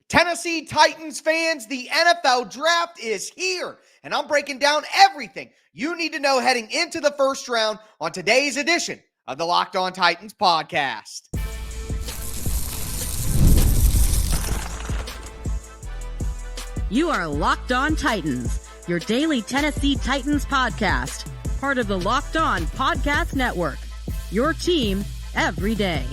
Tennessee Titans fans, the NFL draft is here, and I'm breaking down everything you need to know heading into the first round on today's edition of the Locked On Titans podcast. You are Locked On Titans, your daily Tennessee Titans podcast, part of the Locked On Podcast Network, your team every day.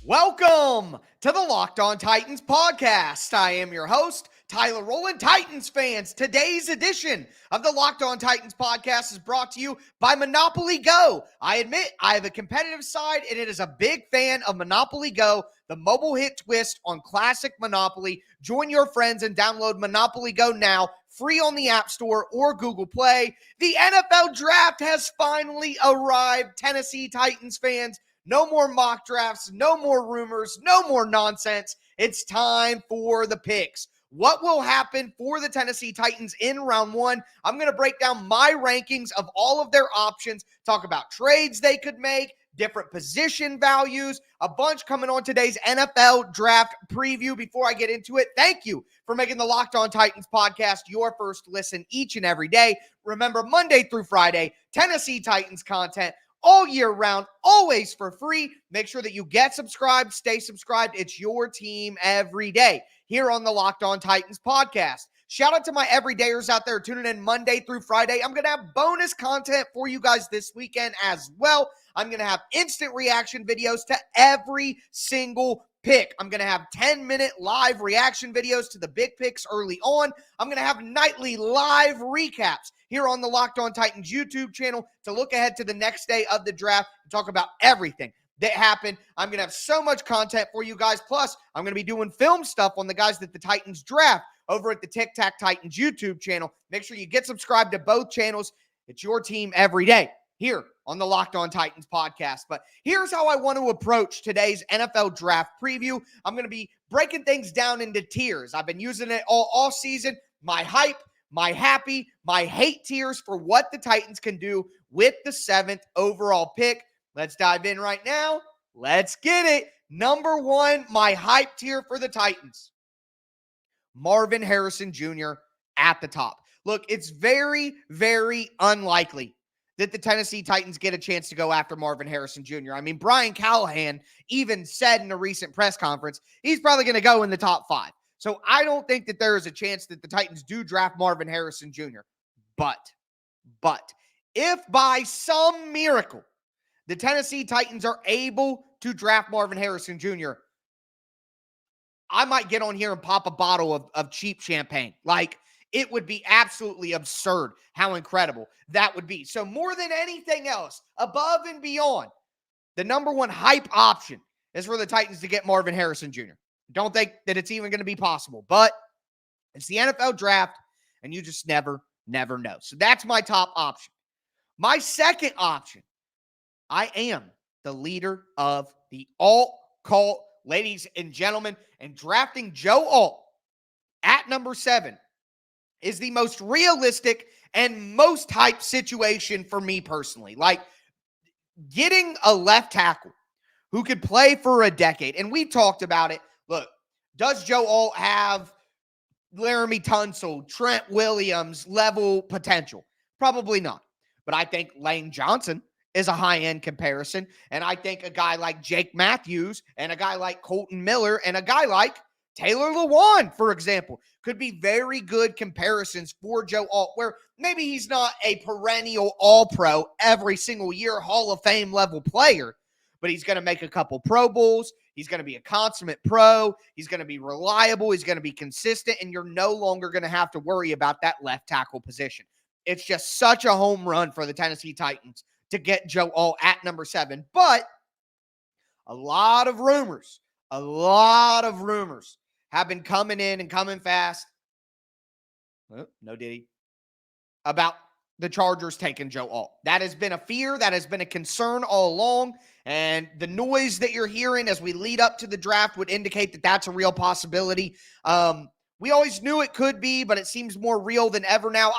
Welcome to the Locked On Titans podcast. I am your host, Tyler Rowland. Titans fans, today's edition of the Locked On Titans podcast is brought to you by Monopoly Go. I admit I have a competitive side, and it is a big fan of Monopoly Go, the mobile hit twist on classic Monopoly. Join your friends and download Monopoly Go now, free on the App Store or Google Play. The NFL draft has finally arrived, Tennessee Titans fans. No more mock drafts, no more rumors, no more nonsense. It's time for the picks. What will happen for the Tennessee Titans in round one? I'm going to break down my rankings of all of their options, talk about trades they could make, different position values, a bunch coming on today's NFL draft preview. Before I get into it, thank you for making the Locked On Titans podcast your first listen each and every day. Remember, Monday through Friday, Tennessee Titans content all year round, always for free. Make sure that you get subscribed, stay subscribed. It's your team every day here on the Locked On Titans podcast. Shout out to my everydayers out there tuning in Monday through Friday. I'm going to have bonus content for you guys this weekend as well. I'm going to have instant reaction videos to every single pick. I'm going to have 10-minute live reaction videos to the big picks early on. I'm going to have nightly live recaps here on the Locked On Titans YouTube channel to look ahead to the next day of the draft and talk about everything that happened. I'm going to have so much content for you guys. Plus, I'm going to be doing film stuff on the guys that the Titans draft over at the Tic Tac Titans YouTube channel. Make sure you get subscribed to both channels. It's your team every day here on the Locked On Titans podcast. But here's how I want to approach today's NFL draft preview. I'm going to be breaking things down into tiers. I've been using it all season. My hype, my happy, my hate tiers for what the Titans can do with the 7th overall pick. Let's dive in right now. Let's get it. Number one, my hype tier for the Titans. Marvin Harrison Jr. at the top. Look, it's very, very unlikely that the Tennessee Titans get a chance to go after Marvin Harrison Jr. I mean, Brian Callahan even said in a recent press conference, he's probably going to go in the top 5. So I don't think that there is a chance that the Titans do draft Marvin Harrison Jr. But if by some miracle the Tennessee Titans are able to draft Marvin Harrison Jr., I might get on here and pop a bottle of cheap champagne. Like, it would be absolutely absurd how incredible that would be. So more than anything else, above and beyond, the number one hype option is for the Titans to get Marvin Harrison Jr. Don't think that it's even going to be possible, but it's the NFL draft, and you just never know. So that's my top option. My second option, I am the leader of the alt cult, ladies and gentlemen, and drafting Joe Alt at number 7 is the most realistic and most hyped situation for me personally. Like, getting a left tackle who could play for a decade, and we talked about it. Look, does Joe Alt have Laramie Tunsil, Trent Williams level potential? Probably not. But I think Lane Johnson is a high-end comparison, and I think a guy like Jake Matthews and a guy like Colton Miller and a guy like Taylor Lewan, for example, could be very good comparisons for Joe Alt, where maybe he's not a perennial all-pro every single year Hall of Fame level player, but he's going to make a couple Pro Bowls. He's going to be a consummate pro. He's going to be reliable. He's going to be consistent, and you're no longer going to have to worry about that left tackle position. It's just such a home run for the Tennessee Titans to get Joe Alt at number 7. But a lot of rumors have been coming in and coming fast. Oh, no diddy. About the Chargers taking Joe Alt. That has been a fear. That has been a concern all along. And the noise that you're hearing as we lead up to the draft would indicate that that's a real possibility. We always knew it could be, but it seems more real than ever now.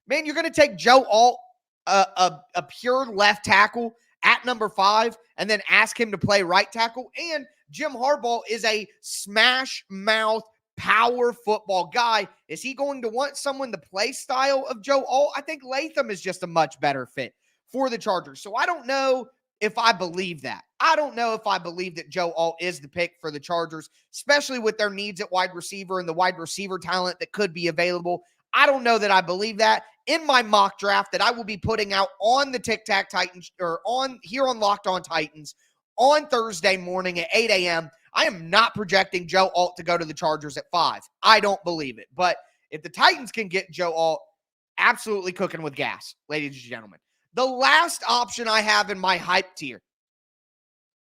Man, you're going to take Joe Alt, a pure left tackle at number 5, and then ask him to play right tackle. And Jim Harbaugh is a smash mouth power football guy. Is he going to want someone the play style of Joe Alt? I think Latham is just a much better fit for the Chargers. So I don't know if I believe that. I don't know if I believe that Joe Alt is the pick for the Chargers, especially with their needs at wide receiver and the wide receiver talent that could be available. I don't know that I believe that. In my mock draft that I will be putting out on the Tic Tac Titans, or on here on Locked On Titans on Thursday morning at 8 a.m., I am not projecting Joe Alt to go to the Chargers at 5. I don't believe it. But if the Titans can get Joe Alt, absolutely cooking with gas, ladies and gentlemen. The last option I have in my hype tier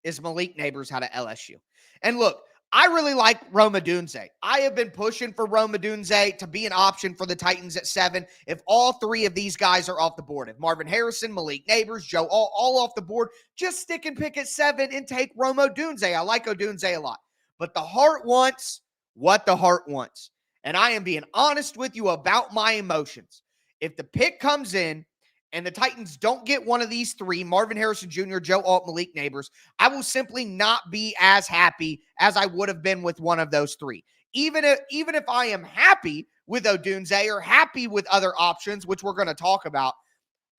is Malik Nabers out of LSU. And look, I really like Rome Odunze. I have been pushing for Rome Odunze to be an option for the Titans at 7 if all three of these guys are off the board. If Marvin Harrison, Malik Nabers, Joe all off the board, just stick and pick at 7 and take Rome Odunze. I like Odunze a lot. But the heart wants what the heart wants. And I am being honest with you about my emotions. If the pick comes in and the Titans don't get one of these three, Marvin Harrison Jr., Joe Alt, Malik Nabers, I will simply not be as happy as I would have been with one of those three. Even if I am happy with Odunze or happy with other options, which we're going to talk about,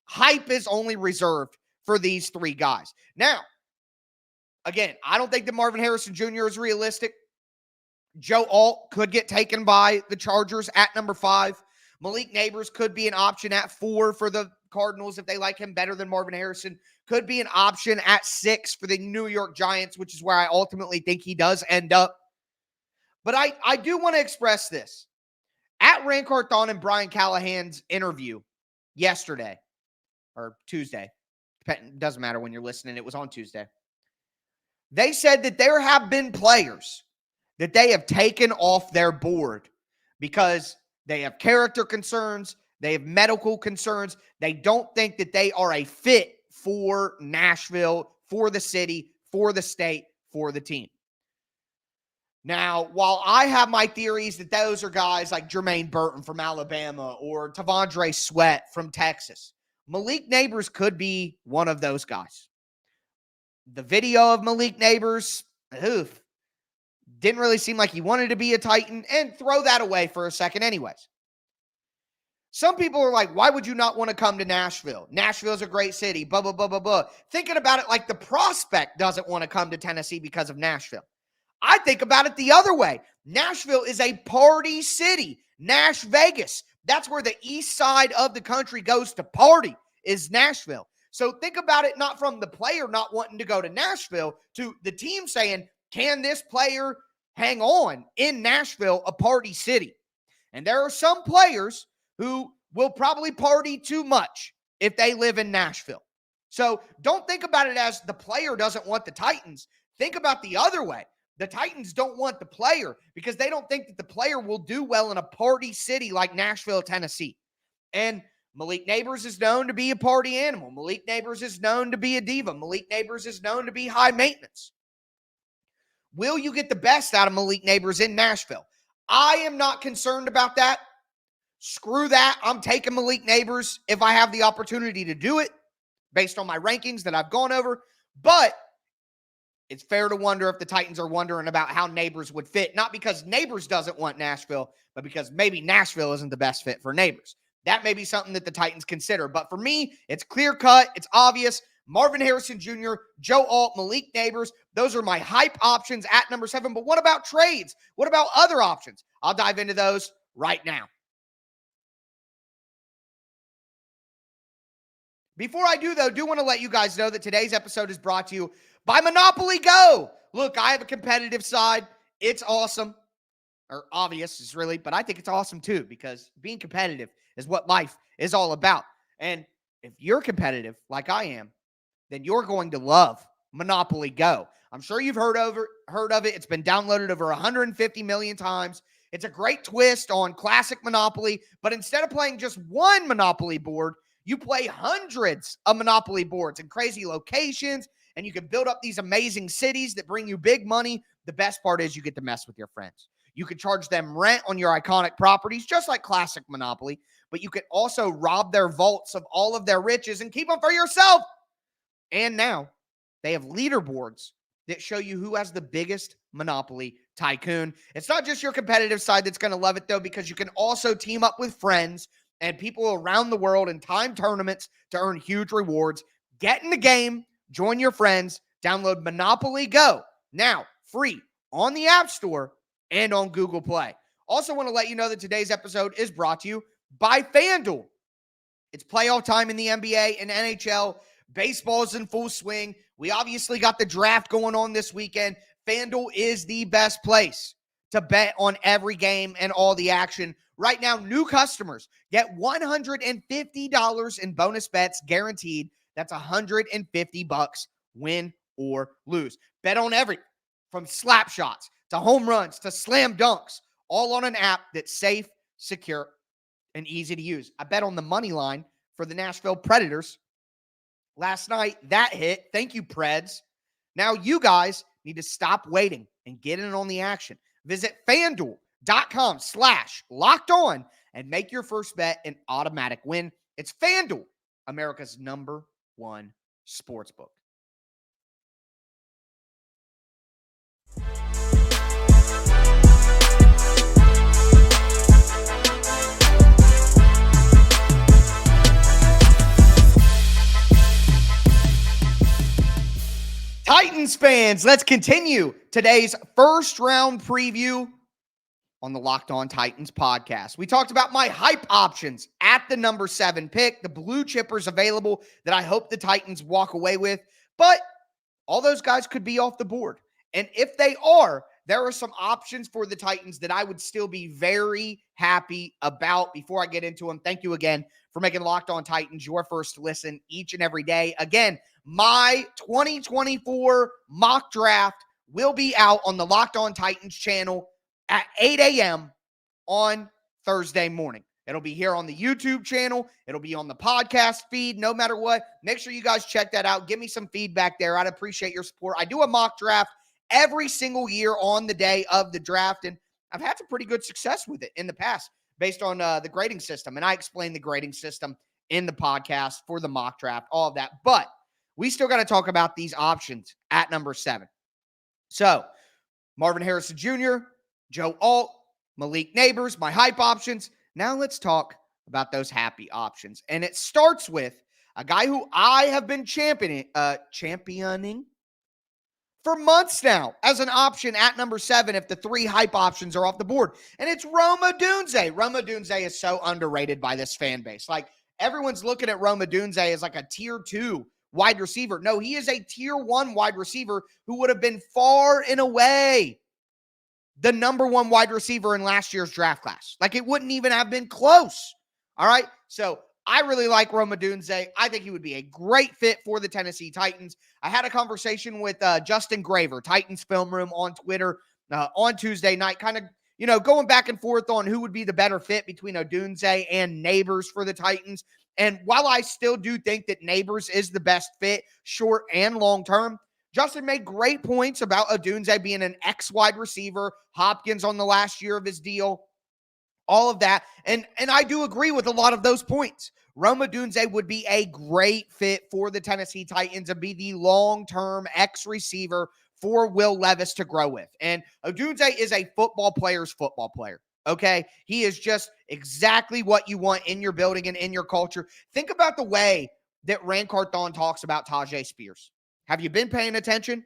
hype is only reserved for these three guys. Now, again, I don't think that Marvin Harrison Jr. is realistic. Joe Alt could get taken by the Chargers at number 5. Malik Nabers could be an option at 4 for the Cardinals if they like him better than Marvin Harrison. Could be an option at 6 for the New York Giants, which is where I ultimately think he does end up. But I do want to express this. At Rand Carthon and Brian Callahan's interview yesterday, or Tuesday, doesn't matter when you're listening, it was on Tuesday. They said that there have been players that they have taken off their board because they have character concerns, they have medical concerns. They don't think that they are a fit for Nashville, for the city, for the state, for the team. Now, while I have my theories that those are guys like Jermaine Burton from Alabama or Tavondre Sweat from Texas, Malik Nabers could be one of those guys. The video of Malik Nabers, didn't really seem like he wanted to be a Titan, and throw that away for a second anyways. Some people are like, why would you not want to come to Nashville? Nashville's a great city, blah, blah, blah, blah, blah. Thinking about it like the prospect doesn't want to come to Tennessee because of Nashville. I think about it the other way. Nashville is a party city. Nash Vegas. That's where the east side of the country goes to party, is Nashville. So think about it not from the player not wanting to go to Nashville to the team saying, can this player hang on in Nashville, a party city? And there are some players who will probably party too much if they live in Nashville. So don't think about it as the player doesn't want the Titans. Think about the other way. The Titans don't want the player because they don't think that the player will do well in a party city like Nashville, Tennessee. And Malik Nabers is known to be a party animal. Malik Nabers is known to be a diva. Malik Nabers is known to be high maintenance. Will you get the best out of Malik Nabers in Nashville? I am not concerned about that. Screw that. I'm taking Malik Nabers if I have the opportunity to do it based on my rankings that I've gone over. But it's fair to wonder if the Titans are wondering about how Nabers would fit. Not because Nabers doesn't want Nashville, but because maybe Nashville isn't the best fit for Nabers. That may be something that the Titans consider. But for me, it's clear cut. It's obvious. Marvin Harrison Jr., Joe Alt, Malik Nabers. Those are my hype options at number 7. But what about trades? What about other options? I'll dive into those right now. Before I do, though, do want to let you guys know that today's episode is brought to you by Monopoly Go. Look, I have a competitive side. It's awesome. Or obvious, it's really, but I think it's awesome too because being competitive is what life is all about. And if you're competitive like I am, then you're going to love Monopoly Go. I'm sure you've heard of it. It's been downloaded over 150 million times. It's a great twist on classic Monopoly, but instead of playing just one Monopoly board, you play hundreds of Monopoly boards in crazy locations, and you can build up these amazing cities that bring you big money. The best part is you get to mess with your friends. You can charge them rent on your iconic properties, just like classic Monopoly, but you can also rob their vaults of all of their riches and keep them for yourself. And now they have leaderboards that show you who has the biggest monopoly tycoon. It's not just your competitive side that's going to love it, though, because you can also team up with friends and people around the world in time tournaments to earn huge rewards. Get in the game, join your friends, download Monopoly Go now, free on the App Store and on Google Play. Also want to let you know that today's episode is brought to you by FanDuel. It's playoff time in the NBA and NHL. Baseball is in full swing. We obviously got the draft going on this weekend. FanDuel is the best place to bet on every game and all the action. Right now, new customers get $150 in bonus bets guaranteed. That's $150, win or lose. Bet on everything from slap shots to home runs to slam dunks, all on an app that's safe, secure, and easy to use. I bet on the money line for the Nashville Predators last night. That hit. Thank you, Preds. Now you guys need to stop waiting and get in on the action. Visit FanDuel.com/lockedon and make your first bet an automatic win. It's FanDuel, America's #1 sportsbook. Titans fans, let's continue today's first round preview on the Locked On Titans podcast. We talked about my hype options at the number 7 pick, the blue chippers available that I hope the Titans walk away with, but all those guys could be off the board. And if they are, there are some options for the Titans that I would still be very happy about. Before I get into them, thank you again for making Locked On Titans your first listen each and every day. Again, my 2024 mock draft will be out on the Locked On Titans channel at 8 a.m. on Thursday morning. It'll be here on the YouTube channel. It'll be on the podcast feed, no matter what. Make sure you guys check that out. Give me some feedback there. I'd appreciate your support. I do a mock draft every single year on the day of the draft, and I've had some pretty good success with it in the past based on the grading system. And I explain the grading system in the podcast for the mock draft, all of that. But we still got to talk about these options at number 7. So, Marvin Harrison Jr., Joe Alt, Malik Nabers, my hype options. Now let's talk about those happy options. And it starts with a guy who I have been championing for months now as an option at number 7 if the 3 hype options are off the board. And it's Rome Odunze. Rome Odunze is so underrated by this fan base. Like, everyone's looking at Rome Odunze as like a tier 2 wide receiver. No, he is a tier 1 wide receiver who would have been far and away the number 1 wide receiver in last year's draft class. Like, it wouldn't even have been close. All right. So I really like Rome Odunze. I think he would be a great fit for the Tennessee Titans. I had a conversation with Justin Graver, Titans Film Room, on Twitter on Tuesday night, kind of, going back and forth on who would be the better fit between Odunze and Nabers for the Titans. And while I still do think that Nabers is the best fit, short and long term, Justin made great points about Odunze being an X-wide receiver, Hopkins on the last year of his deal, all of that. And I do agree with a lot of those points. Rome Odunze would be a great fit for the Tennessee Titans and be the long-term X receiver for Will Levis to grow with. And Odunze is a football player's football player. Okay? He is just exactly what you want in your building and in your culture. Think about the way that Rand Carthon talks about Tajay Spears. Have you been paying attention?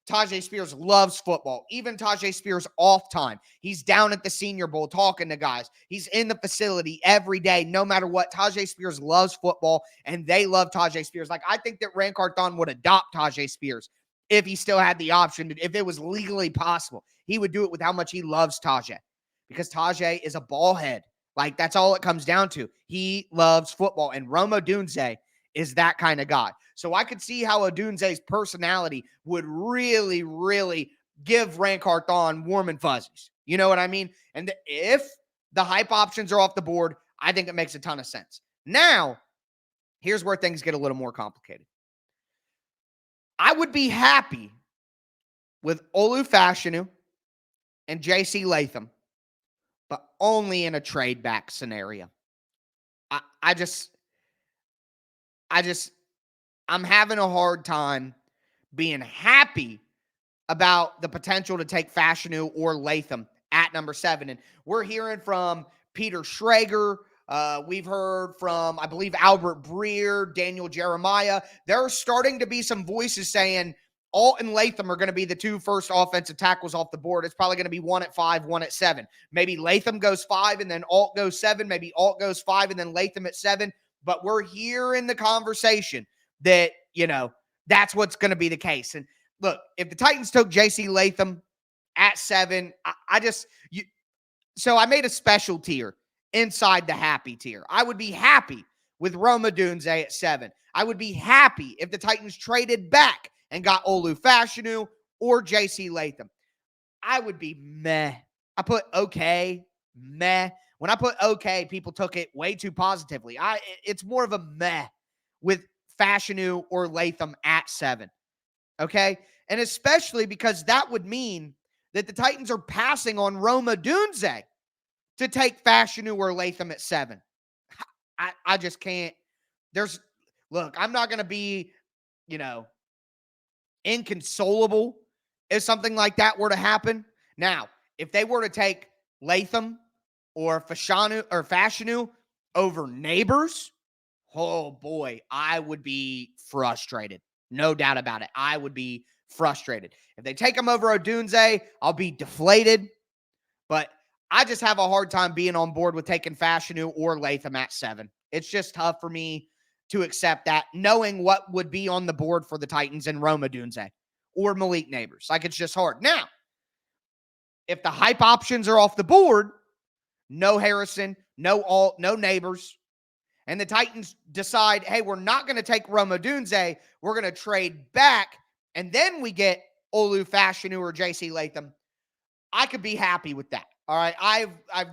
Tajay Spears loves football. Even Tajay Spears off time. He's down at the Senior Bowl talking to guys. He's in the facility every day, no matter what. Tajay Spears loves football, and they love Tajay Spears. Like, I think that Rand Carthon would adopt Tajay Spears if he still had the option. If it was legally possible, he would do it with how much he loves Tajay, because Tajay is a ball head. Like, that's all it comes down to. He loves football, and Rome Odunze is that kind of guy. So I could see how Odunze's personality would really, really give Rand Carthon warm and fuzzies. You know what I mean? And if the hype options are off the board, I think it makes a ton of sense. Now, here's where things get a little more complicated. I would be happy with Olu Fashanu and J.C. Latham, but only in a trade back scenario. I'm having a hard time being happy about the potential to take Fashanu or Latham at number 7. And we're hearing from Peter Schrager. We've heard from, I believe, Albert Breer, Daniel Jeremiah. There are starting to be some voices saying Alt and Latham are going to be the 2 first offensive tackles off the board. It's probably going to be 1 at 5, 1 at 7. Maybe Latham goes 5 and then Alt goes 7. Maybe Alt goes 5 and then Latham at 7. But we're hearing the conversation that, that's what's going to be the case. And look, if the Titans took J.C. Latham at 7, so I made a special tier inside the happy tier. I would be happy with Odunze at 7. I would be happy if the Titans traded back and got Olu Fashanu or J.C. Latham. I would be meh. I put okay, meh. When I put okay, people took it way too positively. It's more of a meh with Fashanu or Latham at 7. Okay? And especially because that would mean that the Titans are passing on Odunze to take Fashanu or Latham at 7. I just can't. Look, I'm not going to be, inconsolable if something like that were to happen. Now, if they were to take Latham or Fashanu over Nabers, oh boy, I would be frustrated. No doubt about it. I would be frustrated. If they take him over Odunze, I'll be deflated. But I just have a hard time being on board with taking Fashanu or Latham at 7. It's just tough for me to accept that, knowing what would be on the board for the Titans and Odunze or Malik Nabers. Like, it's just hard. Now, if the hype options are off the board, no Harrison, no Alt, no Nabers, and the Titans decide, hey, we're not going to take Odunze, we're going to trade back, and then we get Olu Fashanu or J.C. Latham, I could be happy with that. All right, I've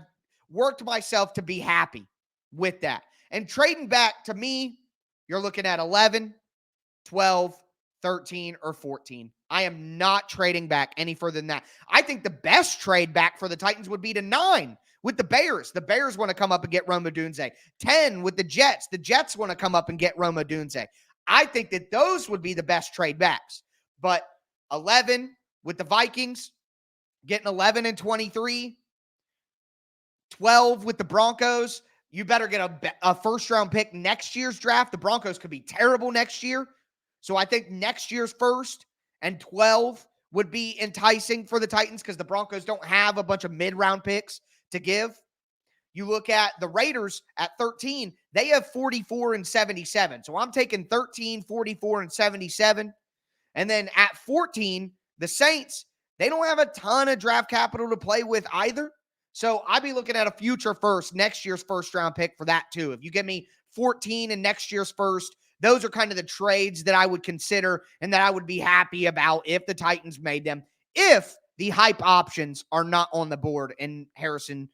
worked myself to be happy with that. And trading back, to me, you're looking at 11, 12, 13, or 14. I am not trading back any further than that. I think the best trade back for the Titans would be to 9 with the Bears. The Bears want to come up and get Odunze. 10 with the Jets. The Jets want to come up and get Odunze. I think that those would be the best trade backs. But 11 with the Vikings, getting 11 and 23. 12 with the Broncos. You better get a first-round pick next year's draft. The Broncos could be terrible next year. So I think next year's first and 12 would be enticing for the Titans because the Broncos don't have a bunch of mid-round picks to give. You look at the Raiders at 13. They have 44 and 77. So I'm taking 13, 44, and 77. And then at 14, the Saints, they don't have a ton of draft capital to play with either. So I'd be looking at a future first, next year's first-round pick for that too. If you give me 14 and next year's first, those are kind of the trades that I would consider and that I would be happy about if the Titans made them, if the hype options are not on the board in Harrison,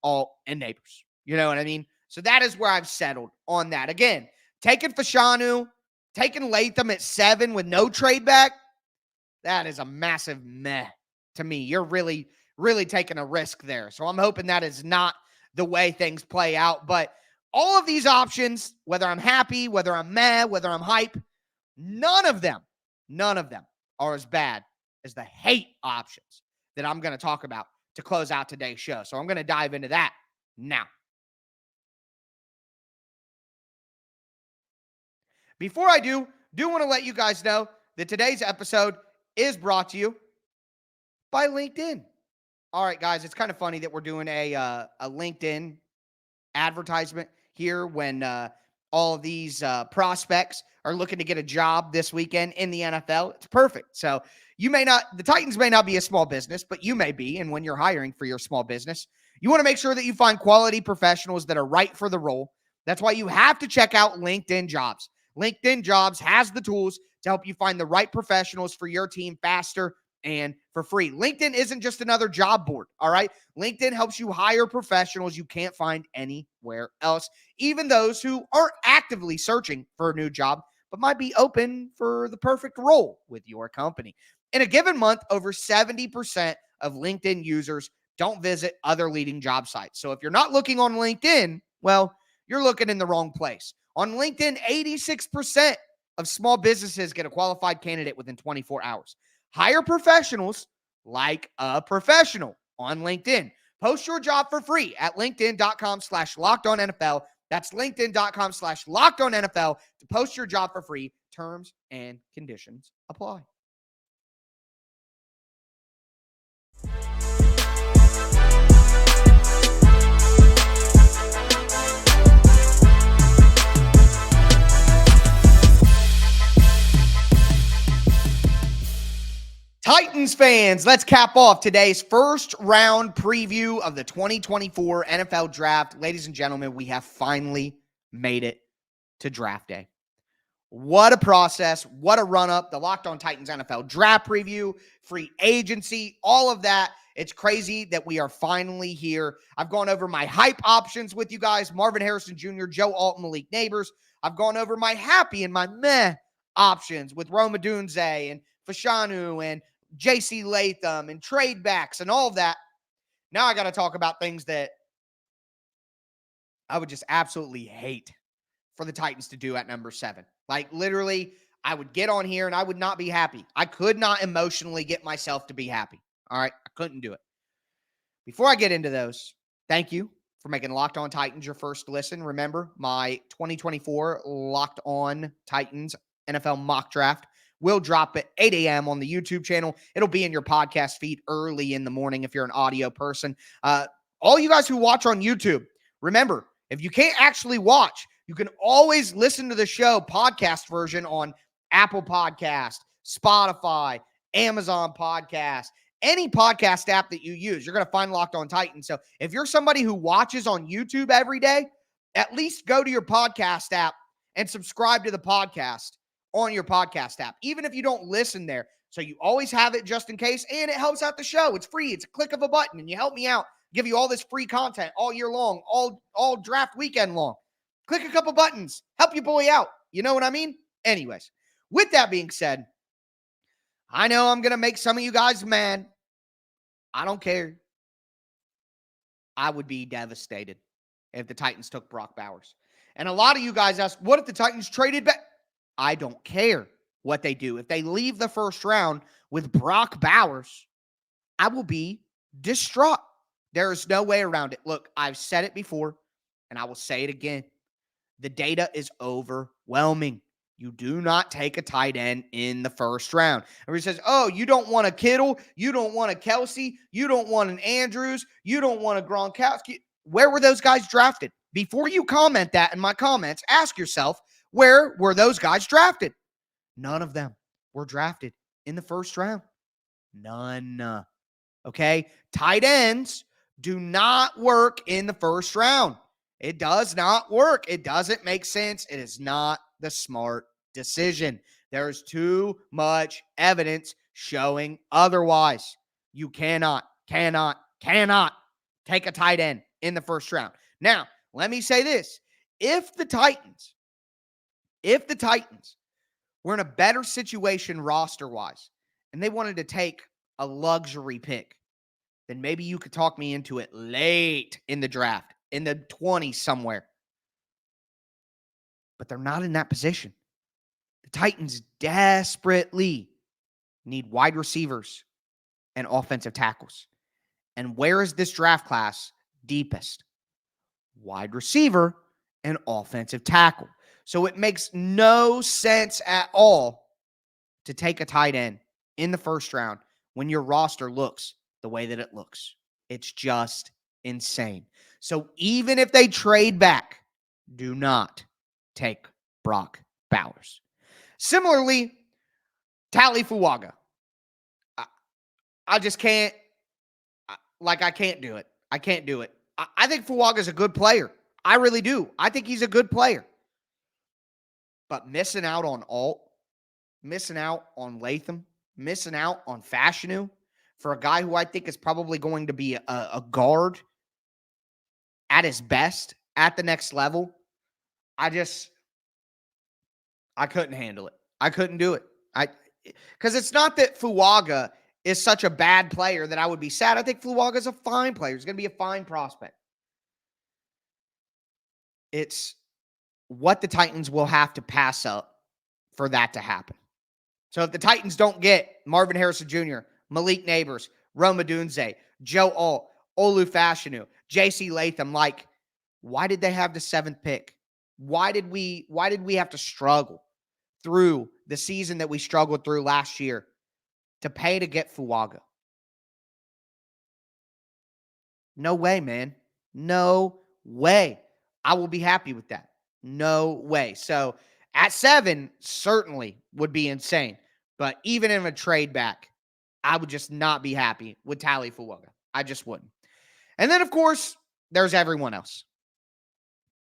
Alt, and Nabers. You know what I mean? So that is where I've settled on that. Again, taking Fashanu, taking Latham at 7 with no trade back, that is a massive meh to me. You're really taking a risk there. So I'm hoping that is not the way things play out. But all of these options, whether I'm happy, whether I'm meh, whether I'm hype, none of them are as bad as the hate options that I'm going to talk about to close out today's show. So I'm going to dive into that now. Before I do want to let you guys know that today's episode is brought to you by LinkedIn. All right, guys, it's kind of funny that we're doing a LinkedIn advertisement here when all of these prospects are looking to get a job this weekend in the NFL. It's perfect. So the Titans may not be a small business, but you may be. And when you're hiring for your small business, you want to make sure that you find quality professionals that are right for the role. That's why you have to check out LinkedIn Jobs. LinkedIn Jobs has the tools to help you find the right professionals for your team faster and for free. LinkedIn isn't just another job board, all right? LinkedIn helps you hire professionals you can't find anywhere else, even those who aren't actively searching for a new job, but might be open for the perfect role with your company. In a given month, over 70% of LinkedIn users don't visit other leading job sites. So if you're not looking on LinkedIn, well, you're looking in the wrong place. On LinkedIn, 86% of small businesses get a qualified candidate within 24 hours. Hire professionals like a professional on LinkedIn. Post your job for free at linkedin.com/lockedonnfl. That's linkedin.com/lockedonnfl to post your job for free. Terms and conditions apply. Titans fans, let's cap off today's first round preview of the 2024 NFL Draft. Ladies and gentlemen, we have finally made it to draft day. What a process. What a run-up. The Locked On Titans NFL Draft preview, free agency, all of that. It's crazy that we are finally here. I've gone over my hype options with you guys, Marvin Harrison Jr., Joe Alt, Malik Nabers. I've gone over my happy and my meh options with Odunze and Fashanu and JC Latham and trade backs and all of that. Now I got to talk about things that I would just absolutely hate for the Titans to do at number 7. Like literally, I would get on here and I would not be happy. I could not emotionally get myself to be happy. All right. I couldn't do it. Before I get into those, thank you for making Locked On Titans your first listen. Remember, my 2024 Locked On Titans NFL mock draft will drop at 8 a.m. on the YouTube channel. It'll be in your podcast feed early in the morning if you're an audio person. All you guys who watch on YouTube, remember, if you can't actually watch, you can always listen to the show podcast version on Apple Podcast, Spotify, Amazon Podcast, any podcast app that you use. You're going to find Locked On Titans. So if you're somebody who watches on YouTube every day, at least go to your podcast app and subscribe to the podcast on your podcast app, even if you don't listen there. So you always have it just in case, and it helps out the show. It's free. It's a click of a button, and you help me out, give you all this free content all year long, all draft weekend long. Click a couple buttons, help your boy out. You know what I mean? Anyways, with that being said, I know I'm going to make some of you guys mad. I don't care. I would be devastated if the Titans took Brock Bowers. And a lot of you guys ask, what if the Titans traded back? I don't care what they do. If they leave the first round with Brock Bowers, I will be distraught. There is no way around it. Look, I've said it before, and I will say it again. The data is overwhelming. You do not take a tight end in the first round. Everybody says, oh, you don't want a Kittle, you don't want a Kelsey, you don't want an Andrews, you don't want a Gronkowski. Where were those guys drafted? Before you comment that in my comments, ask yourself, where were those guys drafted? None of them were drafted in the first round. None. Okay? Tight ends do not work in the first round. It does not work. It doesn't make sense. It is not the smart decision. There's too much evidence showing otherwise. You cannot take a tight end in the first round. Now, let me say this. If the Titans were in a better situation roster-wise and they wanted to take a luxury pick, then maybe you could talk me into it late in the draft, in the 20s somewhere. But they're not in that position. The Titans desperately need wide receivers and offensive tackles. And where is this draft class deepest? Wide receiver and offensive tackle. So it makes no sense at all to take a tight end in the first round when your roster looks the way that it looks. It's just insane. So even if they trade back, do not take Brock Bowers. Similarly, Taliese Fuaga. I just can't, I can't do it. I can't do it. I think Fuaga is a good player. I really do. I think he's a good player. But missing out on Alt, missing out on Latham, missing out on Fashanu for a guy who I think is probably going to be a guard at his best at the next level, I couldn't handle it. I couldn't do it. Because it's not that Fuaga is such a bad player that I would be sad. I think Fuaga is a fine player. He's going to be a fine prospect. It's what the Titans will have to pass up for that to happen. So if the Titans don't get Marvin Harrison Jr., Malik Nabers, Odunze, Joe Alt, Olu Fashanu, J.C. Latham, like, why did they have the 7th pick? Why did we have to struggle through the season that we struggled through last year to pay to get Fuaga? No way, man. No way. I will be happy with that. No way. So at 7, certainly would be insane. But even in a trade back, I would just not be happy with Taliese Fuaga. I just wouldn't. And then, of course, there's everyone else.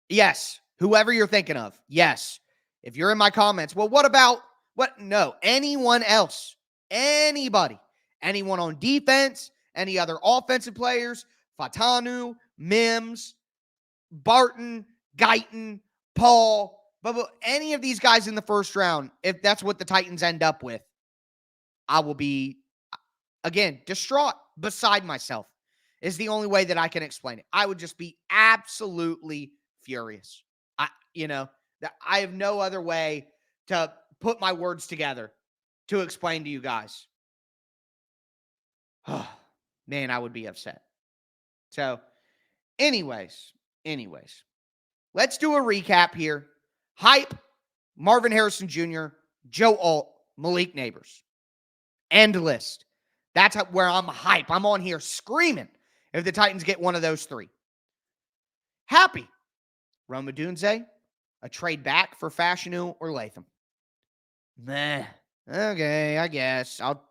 Yes, whoever you're thinking of. Yes. If you're in my comments, well, what about what? No, anyone else. Anybody. Anyone on defense, any other offensive players, Fatanu, Mims, Barton, Guyton, Paul, but any of these guys in the first round, if that's what the Titans end up with, I will be, again, distraught, beside myself is the only way that I can explain it. I would just be absolutely furious. I have no other way to put my words together to explain to you guys. Man, I would be upset. So, anyways, let's do a recap here. Hype, Marvin Harrison Jr., Joe Alt, Malik Nabers. End list. That's where I'm hype. I'm on here screaming if the Titans get one of those 3. Happy, Odunze, a trade back for Fashanu or Latham. Meh. Okay, I guess. I'll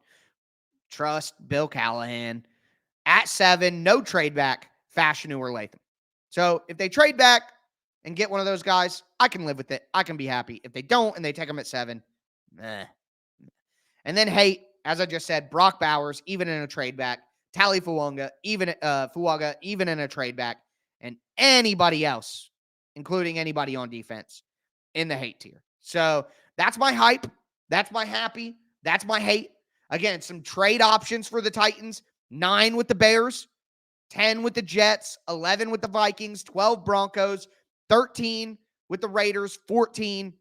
trust Bill Callahan. At 7, no trade back, Fashanu or Latham. So if they trade back and get one of those guys, I can live with it. I can be happy. If they don't and they take them at 7, meh. And then hate, as I just said, Brock Bowers, even in a trade back, Taliese Fuaga, even in a trade back, and anybody else, including anybody on defense, in the hate tier. So that's my hype. That's my happy. That's my hate. Again, some trade options for the Titans. 9 with the Bears, 10 with the Jets, 11 with the Vikings, 12 Broncos, 13 with the Raiders, 14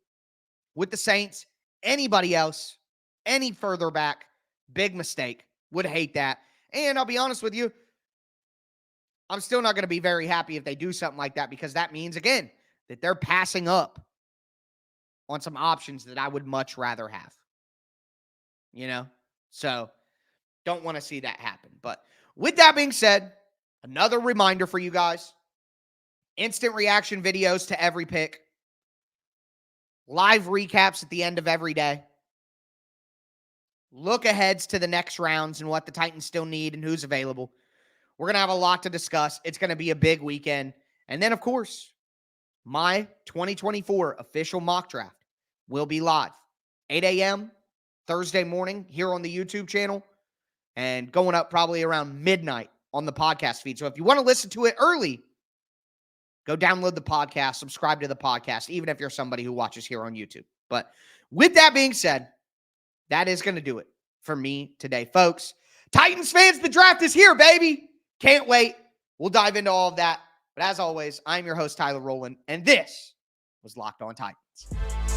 with the Saints. Anybody else, any further back, big mistake. Would hate that. And I'll be honest with you, I'm still not going to be very happy if they do something like that, because that means, again, that they're passing up on some options that I would much rather have. So don't want to see that happen. But with that being said, another reminder for you guys, instant reaction videos to every pick, live recaps at the end of every day, look aheads to the next rounds and what the Titans still need and who's available. We're going to have a lot to discuss. It's going to be a big weekend. And then, of course, my 2024 official mock draft will be live, 8 a.m. Thursday morning here on the YouTube channel, and going up probably around midnight on the podcast feed. So if you want to listen to it early, go download the podcast, subscribe to the podcast, even if you're somebody who watches here on YouTube. But with that being said, that is going to do it for me today, folks. Titans fans, the draft is here, baby. Can't wait. We'll dive into all of that. But as always, I'm your host, Tyler Rowland, and this was Locked On Titans.